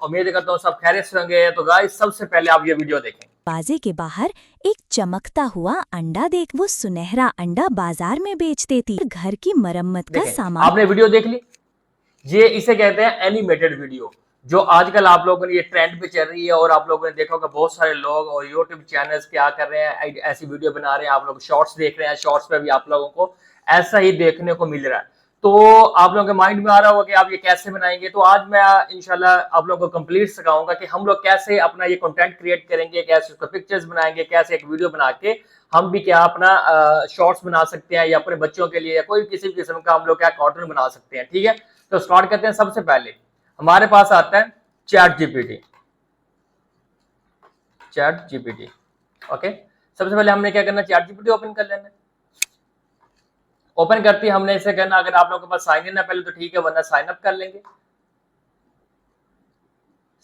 उम्मीद करता हूँ सब खैरियत से होंगे। तो गाइस सबसे पहले आप ये वीडियो देखें। दरवाजे के बाहर एक चमकता हुआ अंडा देख वो सुनहरा अंडा बाजार में बेच देती। घर की मरम्मत का देखें, सामान। आपने वीडियो देख ली। ये इसे कहते हैं एनिमेटेड वीडियो, जो आजकल आप लोगों ने ये ट्रेंड पे चल रही है। और आप लोगों ने देखा होगा बहुत सारे लोग और यूट्यूब चैनल्स क्या कर रहे हैं, ऐसी वीडियो बना रहे हैं। आप लोग शॉर्ट्स देख रहे हैं, शॉर्ट्स पे भी आप लोगों को ऐसा ही देखने को मिल रहा है। तो आप लोगों के माइंड में आ रहा होगा कि आप ये कैसे बनाएंगे। तो आज मैं इंशाल्लाह आप लोगों को कंप्लीट सिखाऊंगा कि हम लोग कैसे अपना ये कंटेंट क्रिएट करेंगे, कैसे उसको पिक्चर्स बनाएंगे, कैसे एक वीडियो बना के हम भी क्या अपना शॉर्ट्स बना सकते हैं, या अपने बच्चों के लिए या कोई किसी भी किस्म का हम लोग क्या कंटेंट बना सकते हैं। ठीक है, तो स्टार्ट करते हैं। सबसे पहले हमारे पास आता है chat GPT. Chat GPT, okay. सबसे पहले हमने क्या करना, चैट जीपीटी ओपन कर लेना। ओपन करती हमने इसे करना, अगर आप लोगों के पास साइन इन है पहले तो ठीक है, वरना साइन अप कर लेंगे।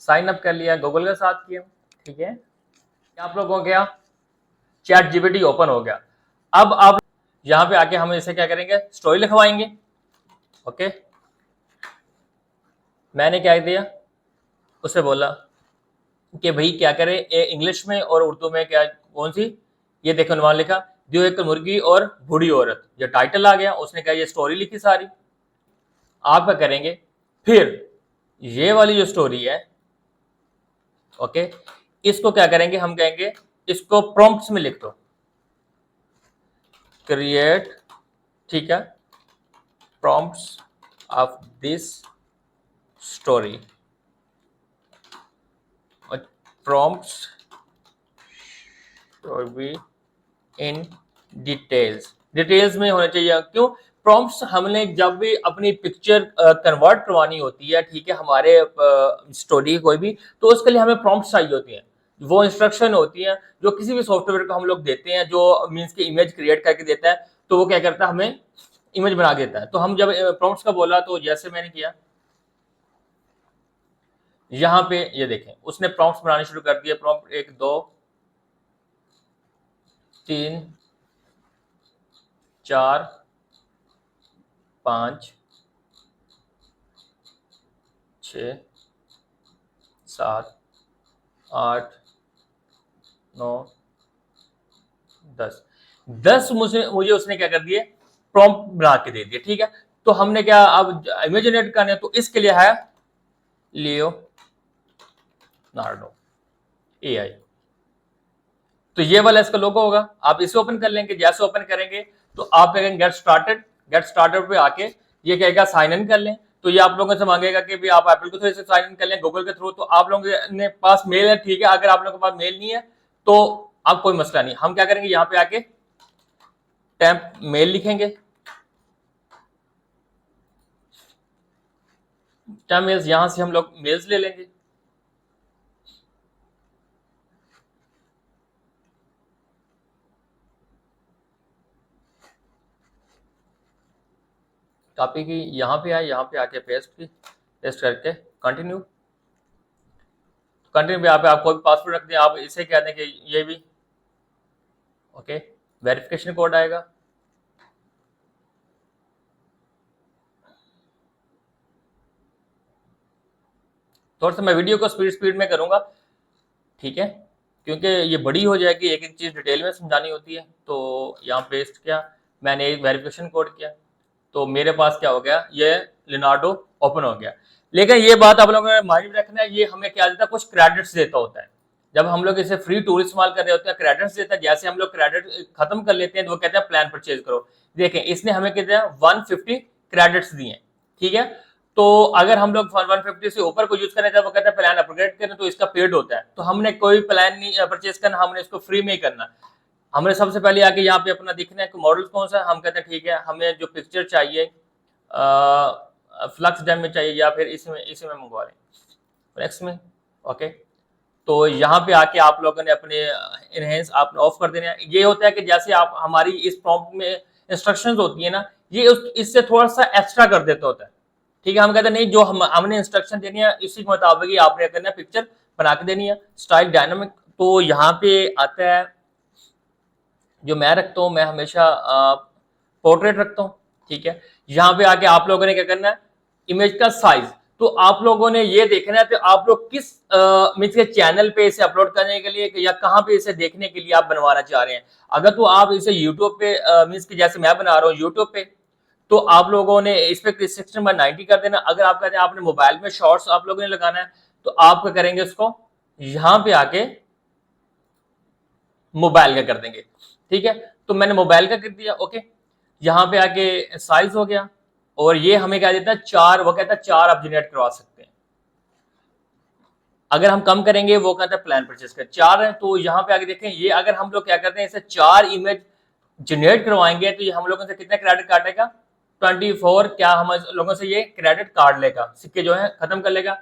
साइन अप कर लिया, गूगल के साथ किया, ठीक है। आप लोगों को क्या चैट जीपीटी ओपन हो गया। अब आप यहां पे आके हम इसे क्या करेंगे, स्टोरी लिखवाएंगे। ओके, मैंने क्या दिया, उसे बोला कि भाई क्या करे, इंग्लिश में और उर्दू में क्या कौन सी, ये देखो उन्वान लिखा, जो एक मुर्गी और बूढ़ी औरत, ये टाइटल आ गया। उसने क्या ये स्टोरी लिखी सारी। आप क्या करेंगे, फिर ये वाली जो स्टोरी है, ओके, इसको क्या करेंगे, हम कहेंगे इसको प्रॉम्प्ट्स में लिख दो, क्रिएट, ठीक है, prompts of this story, prompts story in details. Details में होना चाहिए, क्यों, प्रॉम्प्ट्स हमने जब भी अपनी पिक्चर कन्वर्ट करवानी होती है, ठीक है, हमारे स्टोरी कोई भी, तो उसके लिए हमें प्रॉम्प्ट्स चाहिए होती हैं। वो इंस्ट्रक्शन होती हैं जो किसी भी सॉफ्टवेयर को हम लोग देते हैं, जो मीन्स की इमेज क्रिएट करके देता है, तो वो क्या करता है, हमें इमेज बना देता है। तो हम जब प्रॉम्प्ट्स का बोला, तो जैसे मैंने किया, यहाँ पे ये देखें, उसने प्रॉम्प्ट्स बनाने शुरू कर दिए। प्रॉम्प्ट 1 2 3 4 5 6 7 8 9 10 मुझे उसने क्या कर दिए, प्रॉम्प्ट बना के दे दिया। ठीक है, तो हमने क्या अब इमेज जनरेट करने, तो इसके लिए है लियो नार्डो एआई। तो ये वाला इसका लोगो होगा, आप इसे ओपन कर लेंगे। जैसे ओपन करेंगे तो आप कहेंगे गेट स्टार्टेड। गेट स्टार्टेड पे आके ये कहेगा साइन इन कर लें। तो ये आप लोगों से मांगेगा कि भी आप एप्पल के थ्रू से साइन इन कर लें, गूगल के थ्रू। तो आप लोगों के पास मेल है, ठीक है। अगर आप लोगों के पास मेल नहीं है तो आप कोई मसला नहीं, हम क्या करेंगे, यहाँ पे आके टैप मेल लिखेंगे। टैप मेल्स, यहां से हम लोग मेल्स ले लेंगे। कॉपी की, यहाँ पे आए, यहाँ पे आके पेस्ट की, पेस्ट करके कंटिन्यू। कंटिन्यू पे यहाँ पे आप कोई भी पासवर्ड रख दें। आप इसे कह दें कि ये भी, ओके, वेरिफिकेशन कोड आएगा। थोड़ा सा मैं वीडियो को स्पीड स्पीड में करूंगा, ठीक है, क्योंकि ये बड़ी हो जाएगी, एक एक चीज डिटेल में समझानी होती है। तो यहाँ पेस्ट किया, मैंने एक वेरिफिकेशन कोड किया, तो मेरे पास क्या हो गया, ये लिनार्डो ओपन हो गया। लेकिन ये बात आप लोगों ने माइंड में रखना है, ये हमें क्या देता है, कुछ क्रेडिट्स देता होता है। जब हम लोग इसे फ्री टूल इस्तेमाल कर रहे होते हैं, क्रेडिट्स देता है। जैसे हम लोग क्रेडिट खत्म कर लेते हैं तो वो कहते हैं प्लान परचेज करो। देखें, इसने हमें कितना 150 क्रेडिट्स दिए, ठीक है। तो अगर हम लोग 150 से ऊपर को यूज करें, जब वो कहता है प्लान अपग्रेड करें, तो इसका पेड होता है। तो हमने कोई प्लान नहीं परचेज करना, हमने इसको फ्री में ही करना। हमने सबसे पहले आके यहाँ पे अपना दिखना है कि मॉडल कौन सा है। हम कहते हैं ठीक है, हमें जो पिक्चर चाहिए फ्लक्स डैम में चाहिए, या फिर इसमें मंगवा लें, फ्लक्स में, ओके। तो यहाँ पे आके आप लोगों ने अपने इनहेंस आप ऑफ कर देना है। ये होता है कि जैसे आप हमारी इस प्रॉम्प्ट में इंस्ट्रक्शंस होती है ना, ये इससे थोड़ा सा एक्स्ट्रा कर देता होता है, ठीक है। हम कहते हैं नहीं, जो हमने इंस्ट्रक्शन देनी है इसी के मुताबिक ही आपने करना है, पिक्चर बना के देनी है। स्टाइल डायनामिक, तो यहाँ पे आता है जो मैं रखता हूँ, मैं हमेशा पोर्ट्रेट रखता हूँ, ठीक है। यहाँ पे आके आप लोगों ने क्या करना है, इमेज का साइज। तो आप लोगों ने ये देखना है तो आप लोग किस मीन्स के चैनल पे इसे अपलोड करने के लिए या कहाँ पे इसे देखने के लिए आप बनवाना चाह रहे हैं। अगर तो आप इसे यूट्यूब पे मीन्स की जैसे मैं बना रहा हूँ यूट्यूब पे, तो आप लोगों ने इस पे 16:90 कर देना। अगर आप कहते हैं आपने मोबाइल में शॉर्ट्स आप लोगों ने लगाना है तो आप क्या करेंगे, उसको यहां पे आके मोबाइल का कर देंगे। ठीक है, तो मैंने मोबाइल का कर दिया। ओके, यहां पे आके साइज हो गया और ये हमें क्या देता है 4, वो कहता है 4 आप जनरेट करवा सकते हैं। अगर हम कम करेंगे वो कहता है प्लान परचेज कर 4 है। तो यहाँ पे आगे देखें, ये अगर हम लोग क्या करते हैं इसे 4 इमेज जनरेट करवाएंगे तो ये हम लोगों से कितना क्रेडिट काटेगा 24, क्या हम लोगों से ये क्रेडिट कार्ड लेगा, सिक्के जो है खत्म कर लेगा।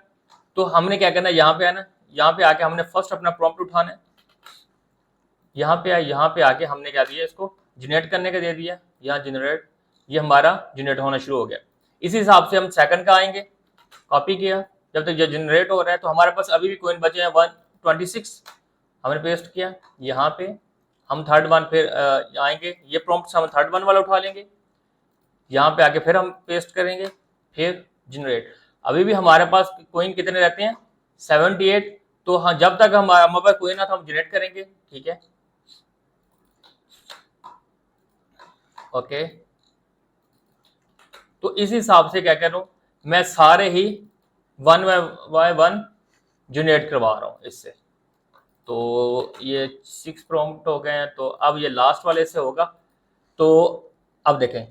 तो हमने क्या करना है, यहाँ पे आना, यहाँ पे आके हमने फर्स्ट अपना प्रॉम्प्ट उठाना है, यहाँ पे आके हमने क्या दिया, इसको जनरेट करने का दे दिया, यहाँ जनरेट, ये हमारा जनरेट होना शुरू हो गया। इसी हिसाब से हम सेकंड का आएंगे, कॉपी किया, जब तक ये जनरेट हो रहा है तो हमारे पास अभी भी कॉइन बचे हैं 126, हमने पेस्ट किया। यहाँ पे हम थर्ड वन फिर आएंगे, ये प्रॉम्प्ट हम थर्ड वन वाला उठा लेंगे, यहाँ पे आके फिर हम पेस्ट करेंगे, फिर जनरेट। अभी भी हमारे पास कॉइन कितने रहते हैं 78। तो हाँ, जब तक हमारे पास कॉइन आता हम जनरेट करेंगे। ठीक है, ओके, तो इस हिसाब से क्या कर रहा हूं मैं, सारे ही 1 बाय 1 जनरेट करवा रहा हूं इससे। तो ये 6 प्रॉम्प्ट हो गए हैं, तो अब ये लास्ट वाले से होगा। तो अब देखें,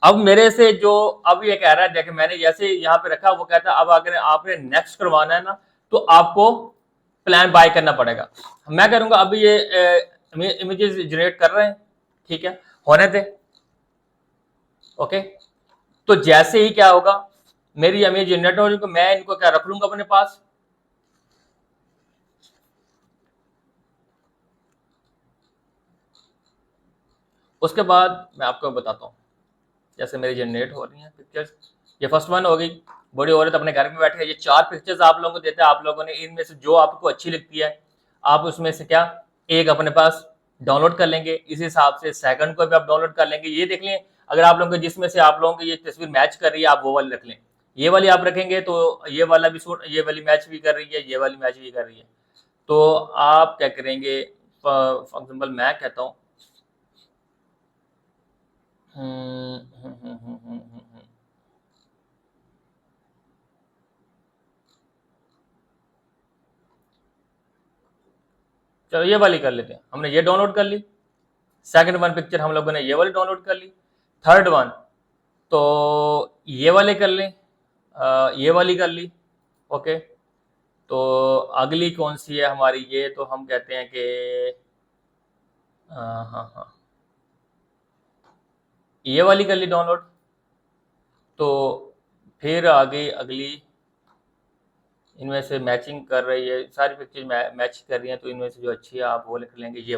अब मेरे से जो अब ये कह रहा है, देखें मैंने जैसे यहाँ पे रखा, वो कहता है अब अगर आपने नेक्स्ट करवाना है ना तो आपको प्लान बाय करना पड़ेगा। मैं करूंगा अभी ये इमेजेस जनरेट कर रहे हैं, ठीक है, होने दे। ओके, तो जैसे ही क्या होगा, मेरी इमेज जनरेट हो जाएगी, मैं इनको क्या रख लूंगा अपने पास। उसके बाद मैं आपको बताता हूँ, जैसे मेरी जनरेट हो रही हैं पिक्चर्स, ये फर्स्ट वन हो गई, बड़ी औरत अपने घर में बैठे है। ये 4 पिक्चर्स आप लोगों को देते हैं, आप लोगों ने इनमें से जो आपको अच्छी लगती है आप उसमें से क्या एक अपने पास डाउनलोड कर लेंगे। इस हिसाब से सेकंड को भी आप डाउनलोड कर लेंगे। ये देख लें, अगर आप लोगों को जिसमें से आप लोगों को ये तस्वीर मैच कर रही है आप वो वाली रख लें, ये वाली आप रखेंगे तो ये वाला भी सूट, ये वाली मैच भी कर रही है, ये वाली मैच भी कर रही है। तो आप क्या करेंगे, फॉर एग्जाम्पल मैं कहता हूँ चलो ये वाली कर लेते हैं। हमने ये डाउनलोड कर ली, सेकंड वन पिक्चर हम लोगों ने ये वाली डाउनलोड कर ली, थर्ड वन तो ये वाले कर लें, ये वाली कर ली। ओके, तो अगली कौन सी है हमारी, ये तो हम कहते हैं कि हाँ हाँ ये वाली कर ली डाउनलोड। तो फिर आगे अगली, इनमें से मैचिंग कर रही है, सारी पिक्चर मैच कर रही हैं, तो इनमें से जो अच्छी है आप वो लिख लेंगे, ये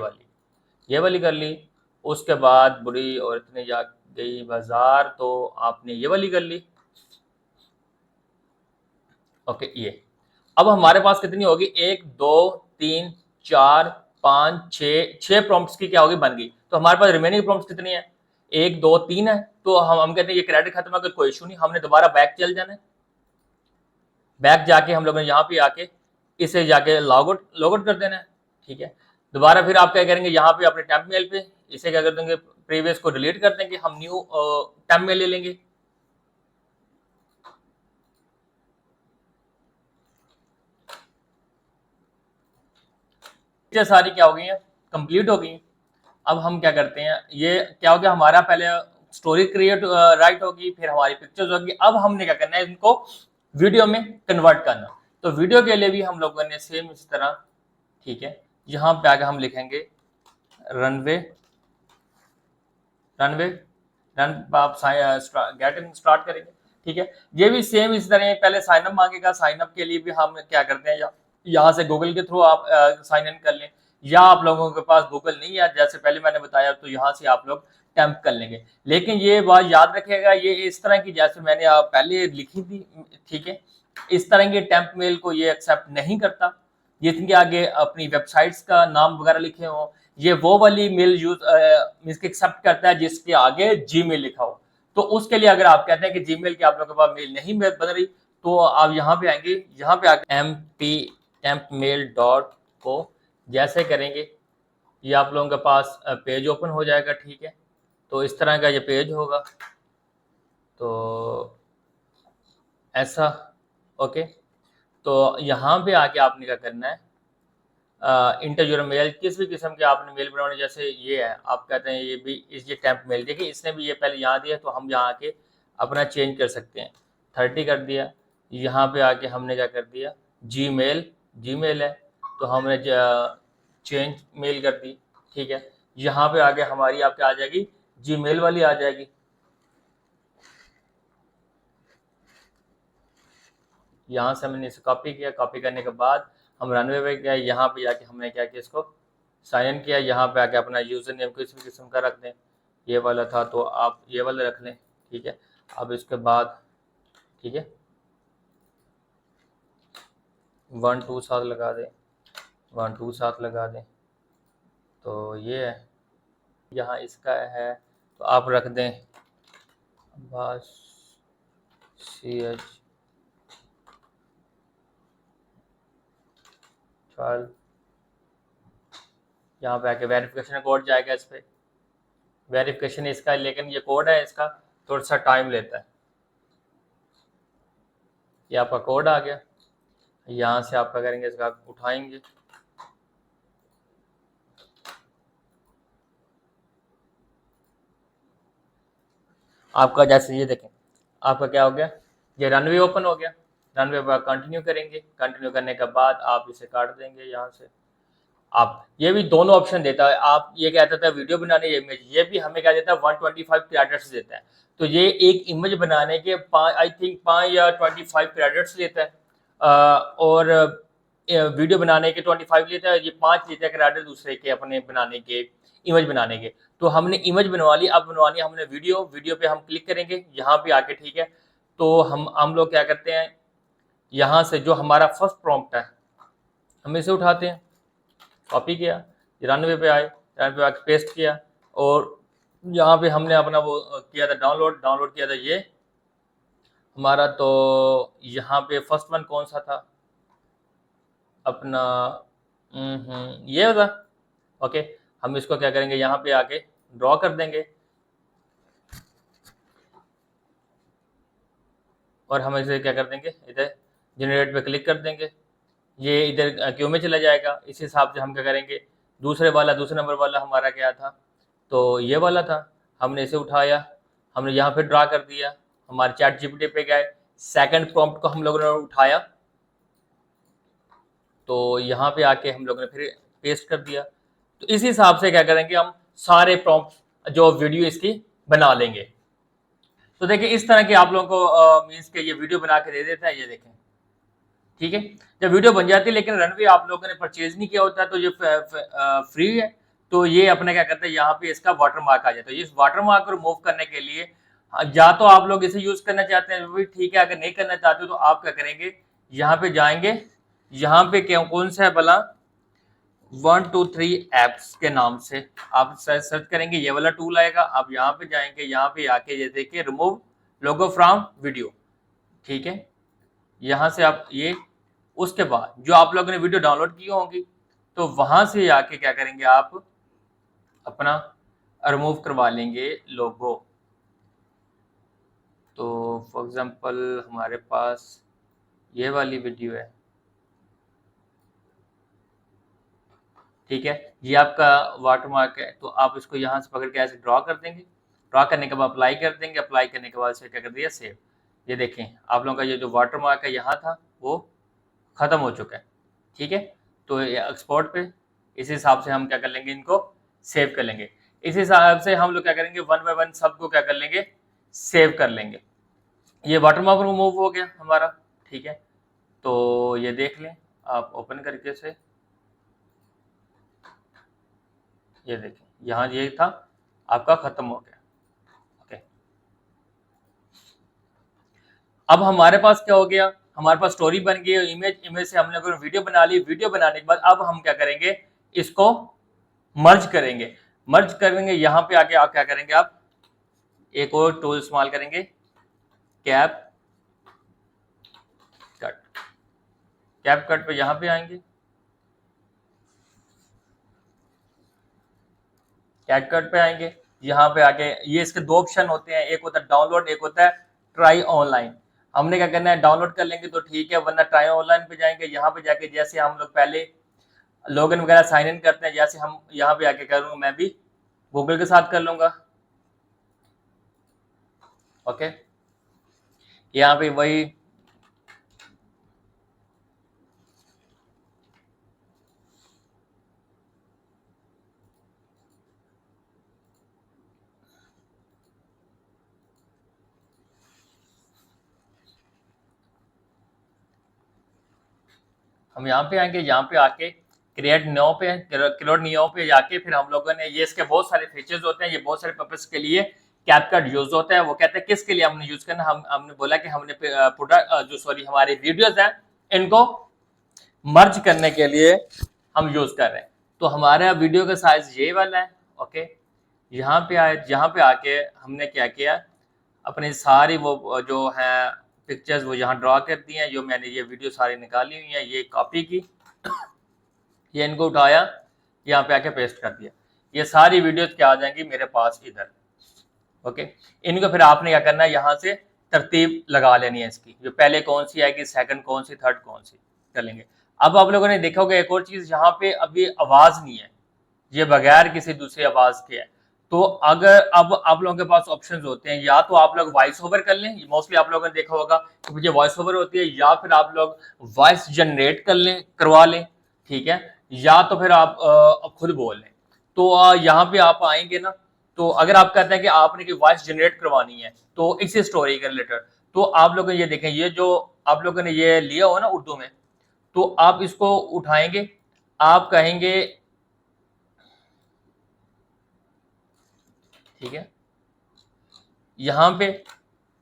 वाली कर ली। उसके बाद बुरी औरत ने जा गई बाजार, तो आपने ये वाली कर ली। ओके, ये अब हमारे पास कितनी होगी, 1 2 3 4 5 6 प्रॉम्प्ट्स की क्या होगी, बन गई। तो हमारे पास रिमेनिंग प्रॉम्प्ट्स कितनी है, 1 2 3 है। तो हम कहते हैं ये क्रेडिट खत्म, अगर कोई इशू नहीं, हमने दोबारा बैक चल जाना है। बैक जाके हम लोगों ने यहाँ पे आके इसे जाके लॉग आउट कर देना है। ठीक है, दोबारा फिर आप क्या करेंगे, यहाँ पे अपने टेम्प मेल पे इसे क्या कर देंगे, प्रीवियस को डिलीट कर देंगे, हम न्यू टेम्प मेल ले लेंगे। सारी क्या हो गई है, कंप्लीट हो गई। अब हम क्या करते हैं, ये क्या हो गया हमारा, पहले स्टोरी क्रिएट राइट होगी, फिर हमारी पिक्चर्स होगी। अब हमने क्या करना है, इनको वीडियो में कन्वर्ट करना। तो वीडियो के लिए भी हम लोगों ने सेम इस तरह, ठीक है, यहाँ पे आगे हम लिखेंगे रनवे आप गेटिंग स्टार्ट करेंगे। ठीक है, ये भी सेम इस तरह, पहले साइन अप मांगेगा, साइन अप के लिए भी हम क्या करते हैं, यहाँ से गूगल के थ्रू आप साइन इन कर लें, या आप लोगों के पास गूगल नहीं है जैसे पहले मैंने बताया, तो यहाँ से आप लोग टेम्प कर लेंगे। लेकिन ये बात याद रखिएगा, ये इस तरह की जैसे मैंने पहले लिखी थी, ठीक है, इस तरह के टेम्प मेल को ये एक्सेप्ट नहीं करता, जिनके आगे अपनी वेबसाइट्स का नाम वगैरह लिखे हो। ये वो वाली मेल यूज एक्सेप्ट करता है जिसके आगे जीमेल लिखा हो। तो उसके लिए अगर आप कहते हैं कि जीमेल की आप लोगों के पास मेल नहीं बन रही, तो आप यहाँ पे आएंगे, यहाँ पे आके mptempmail.co जैसे करेंगे ये आप लोगों के पास पेज ओपन हो जाएगा। ठीक है, तो इस तरह का ये पेज होगा, तो ऐसा। ओके, तो यहाँ पे आके आपने क्या करना है, इंटर योर मेल, किस भी किस्म के आपने मेल बनाने, जैसे ये है आप कहते हैं ये भी ये टेम्प मेल, देखिए इसने भी ये पहले यहाँ दिया, तो हम यहाँ आके अपना चेंज कर सकते हैं। 30 कर दिया, यहाँ पे आके हमने क्या कर दिया, जीमेल है तो हमने चेंज मेल कर दी। ठीक है, यहाँ पे आगे हमारी आपके आ जाएगी जीमेल वाली आ जाएगी। यहाँ से हमने इसे कॉपी किया, कॉपी करने के बाद हम रनवे पे गए, यहाँ पे जाके हमने क्या किया, इसको साइन इन किया। यहाँ पे आके अपना यूज़र नेम किसी भी किस्म का रख दें, ये वाला था तो आप ये वाला रख लें। ठीक है, अब इसके बाद ठीक है 1 2 7 लगा दें, 1 2 7 लगा दें, तो ये है। यहाँ इसका है तो आप रख दें बस CH 12। यहाँ पे आके वेरिफिकेशन कोड जाएगा इस पर, वेरिफिकेशन इसका, लेकिन ये कोड है इसका थोड़ा सा टाइम लेता है। ये आपका कोड आ गया, यहाँ से आप क्या करेंगे, इसका उठाएंगे, आपका जैसे ये देखें आपका क्या हो गया, ये रनवे ओपन हो गया। रनवे पर कंटिन्यू करेंगे, कंटिन्यू करने के बाद आप इसे काट देंगे यहाँ से। आप ये भी दोनों ऑप्शन देता है, आप ये क्या देता है वीडियो बनाने ये इमेज, ये भी हमें क्या देता है 125 कैरेक्टर्स देता है। तो ये एक इमेज बनाने के आई थिंक 5 या 25 कैरेक्टर्स लेता है, और वीडियो बनाने के 25 लेता है, ये 5 लेता है कैरेक्टर दूसरे के अपने बनाने के, इमेज बनाने के। तो हमने इमेज बनवा ली, अब बनवानी हमने वीडियो पे हम क्लिक करेंगे यहाँ पे आके। ठीक है, तो हम लोग क्या करते हैं, यहाँ से जो हमारा फर्स्ट प्रॉम्प्ट है हम इसे उठाते हैं, कॉपी किया, रनवे पे आए, रनवे पे आके पेस्ट किया, और यहाँ पे हमने अपना वो किया था डाउनलोड किया था ये हमारा। तो यहाँ पे फर्स्ट वन कौन सा था अपना, ये वाला। ओके, हम इसको क्या करेंगे, यहाँ पे आके ड्रॉ कर देंगे, और हम इसे क्या कर देंगे, इधर जनरेट पे क्लिक कर देंगे, ये इधर क्यू में चला जाएगा। इस हिसाब से हम क्या करेंगे, दूसरे नंबर वाला हमारा क्या था, तो ये वाला था, हमने इसे उठाया, हमने यहाँ पे ड्रा कर दिया, हमारे चैट जीपीटी पे गए, सेकंड प्रॉम्प्ट को हम लोगों ने उठाया, तो यहाँ पे आके हम लोगों ने फिर पेस्ट कर दिया। तो इस हिसाब से क्या करेंगे, हम सारे प्रॉम्प्ट जो वीडियो इसकी बना लेंगे। तो देखिए इस तरह के आप लोगों को मीन्स के ये वीडियो बना के दे देता है, ये देखें। ठीक है, जब वीडियो बन जाती है, लेकिन रनवे आप लोगों ने परचेज नहीं किया होता है तो ये फ्री है, तो ये अपने क्या करते हैं, यहाँ पे इसका वाटर मार्क आ जाता है। इस वाटर मार्क को रिमूव करने के लिए या तो आप लोग इसे यूज करना चाहते हैं भी ठीक है, अगर नहीं करना चाहते हो तो आप क्या करेंगे, यहाँ पे जाएंगे, यहाँ पे कौन सा है भला, 1 2 3 एप्स के नाम से आप सर्च करेंगे, ये वाला टूल आएगा। आप यहाँ पे जाएंगे, यहाँ पे आके ये देखिए रिमूव लोगो फ्रॉम वीडियो। ठीक है, यहाँ से आप ये, उसके बाद जो आप लोगों ने वीडियो डाउनलोड की होंगी तो वहां से आके क्या करेंगे, आप अपना रिमूव करवा लेंगे लोगो। तो फॉर एग्जांपल हमारे पास ये वाली वीडियो है, ठीक है, ये आपका वाटरमार्क है, तो आप इसको यहाँ से पकड़ के ऐसे ड्रॉ कर देंगे, ड्रॉ करने के बाद अप्लाई कर देंगे, अप्लाई करने के बाद इसे क्या कर दिया, सेव। ये देखें आप लोगों का ये जो वाटरमार्क है यहाँ था वो ख़त्म हो चुका है। ठीक है, तो एक्सपोर्ट पे इस हिसाब से हम क्या कर लेंगे, इनको सेव कर लेंगे। इस हिसाब से हम लोग क्या करेंगे, 1 बाय 1 सबको क्या कर लेंगे, सेव कर लेंगे। ये वाटरमार्क रिमूव हो गया हमारा। ठीक है, तो ये देख लें आप ओपन करके से, ये देखें यहाँ ये था आपका खत्म हो गया। ओके, अब हमारे पास क्या हो गया, हमारे पास स्टोरी बन गई, इमेज से हमने कोई वीडियो बना ली। वीडियो बनाने के बाद अब हम क्या करेंगे, इसको मर्ज करेंगे। मर्ज करेंगे यहाँ पे आके आप क्या करेंगे, आप एक और टूल इस्तेमाल करेंगे, कैप कैपकट पे यहाँ पे आएंगे, कैपकट पे आएंगे, यहाँ पे आके ये इसके दो ऑप्शन होते हैं, एक होता है डाउनलोड, एक होता है ट्राई ऑनलाइन। हमने क्या करना है, डाउनलोड कर लेंगे तो ठीक है, वरना ट्राई ऑनलाइन पे जाएंगे। यहाँ पे जाके जैसे हम लोग पहले लॉगिन वगैरह साइन इन करते हैं, जैसे हम यहाँ पे आके करूँगा, मैं भी गूगल के साथ कर लूंगा। ओके, यहाँ पे वही हम यहाँ पे आएंगे, यहाँ पे आके क्रिएट न्यू पे जाके फिर हम लोगों ने ये इसके बहुत सारे फीचर्स होते हैं, ये बहुत सारे पर्पस के लिए कैपकट यूज होता है। वो कहते हैं किसके लिए हमने यूज करना, हमने बोला कि हमने प्रोडक्ट जो सॉरी हमारे वीडियोस हैं इनको मर्ज करने के लिए हम यूज कर रहे हैं। तो हमारा वीडियो का साइज ये वाला है। ओके, यहाँ पे आए, यहाँ पे आके हमने क्या किया, अपनी सारी वो जो है पिक्चर्स वो यहाँ ड्रॉ कर दी हैं, जो मैंने ये वीडियो सारी निकाली हुई है, ये कॉपी की, ये इनको उठाया, यहाँ पे आके पेस्ट कर दिया। ये सारी वीडियोस क्या आ जाएंगी मेरे पास इधर। ओके, इनको फिर आपने क्या करना है, यहाँ से तरतीब लगा लेनी है इसकी, जो पहले कौन सी आएगी, सेकंड कौन सी, थर्ड कौन सी, कर लेंगे। अब आप लोगों ने देखा होगा एक और चीज, यहाँ पे अभी आवाज नहीं है, ये बगैर किसी दूसरी आवाज के है। तो अगर अब आप लोगों के पास ऑप्शंस होते हैं, या तो आप लोग वॉइस ओवर कर लें, मोस्टली आप लोगों ने देखा होगा कि मुझे वॉइस ओवर होती है, या फिर आप लोग वॉइस जनरेट कर लें, करवा लें, ठीक है, या तो फिर आप खुद बोल लें। तो यहाँ पे आप आएंगे ना, तो अगर आप कहते हैं कि आपने की वॉइस जनरेट करवानी है तो इसी स्टोरी के रिलेटेड, तो आप लोग ये देखें, ये जो आप लोगों ने ये लिया हो ना उर्दू में, तो आप इसको उठाएंगे, आप कहेंगे, ठीक है, यहां पे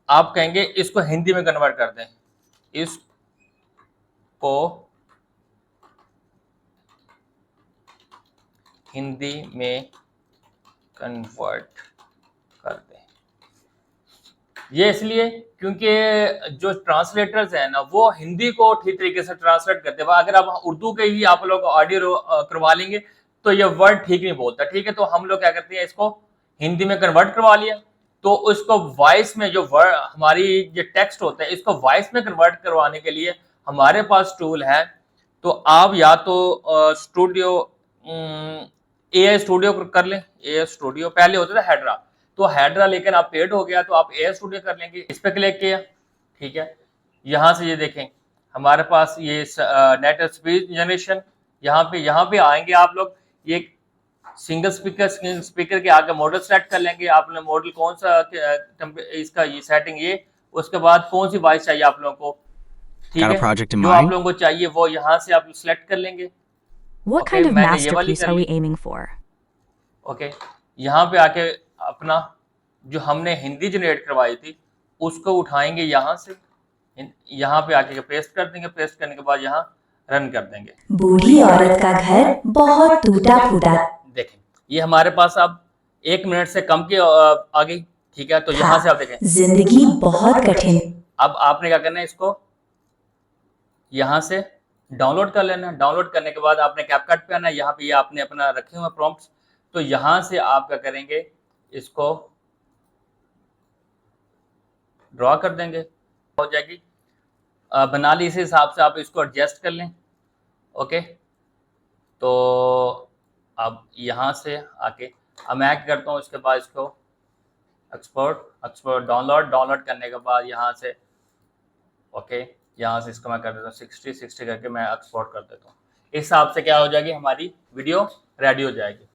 आप कहेंगे इसको हिंदी में कन्वर्ट कर दें, इसको हिंदी में कन्वर्ट कर दें। ये इसलिए क्योंकि जो ट्रांसलेटर्स हैं ना, वो हिंदी को ठीक तरीके से ट्रांसलेट करते हैं। अगर आप उर्दू के ही आप लोग ऑडियो करवा लेंगे तो ये वर्ड ठीक नहीं बोलता, ठीक है। तो हम लोग क्या करते हैं, इसको हिंदी में कन्वर्ट करवा लिया, तो उसको वॉइस में जो वर्ड हमारी जो टेक्स्ट होता है, इसको वॉइस में कन्वर्ट करवाने के लिए हमारे पास टूल है। तो आप या तो स्टूडियो AI स्टूडियो कर लें, AI स्टूडियो पहले होता था हेड्रा, तो हेड्रा लेकिन आप पेड हो गया, तो आप AI स्टूडियो कर लेंगे, इस पर क्लिक किया, ठीक है। यहाँ से ये देखें हमारे पास ये नेटिव स्पीच जनरेशन, यहाँ पे आएंगे आप लोग, ये सिंगल स्पीकर के आगे मॉडल सेलेक्ट कर लेंगे। आपने मॉडल कौन सा इसका ये सेटिंग, ये उसके बाद कौन सी वॉइस चाहिए आप लोगों को, ठीक है, जो आप लोगों को चाहिए वो यहाँ से आप सिलेक्ट कर लेंगे। What kind of masterpiece are we aiming for? Okay, यहाँ पे आके अपना जो हमने हिंदी जनरेट करवाई थी उसको उठाएंगे, यहाँ से यहाँ पे आके पेस्ट कर देंगे, पेस्ट करने के बाद यहाँ रन कर देंगे। बूढ़ी औरत का घर बहुत टूटा फूटा। देखें ये हमारे पास अब 1 मिनट से कम की आ गई, ठीक है। तो यहाँ से आप देखें जिंदगी बहुत कठिन। अब आपने क्या करना है, इसको यहाँ से डाउनलोड कर लेना। डाउनलोड करने के बाद आपने कैपकट पे आना है, यहाँ पे ये आपने अपना रखे हुए प्रॉम्प्ट्स, तो यहाँ से आप क्या करेंगे, इसको ड्रॉ कर देंगे, हो जाएगी बना ली। इस हिसाब से आप इसको एडजस्ट कर लें। ओके, तो अब यहाँ से आके अब मैं क्या करता हूँ, इसके बाद इसको एक्सपोर्ट डाउनलोड करने के बाद यहाँ से ओके, यहाँ से इसको मैं कर देता हूँ 60 करके मैं एक्सपोर्ट कर देता हूँ। इस हिसाब से क्या हो जाएगी, हमारी वीडियो रेडी हो जाएगी।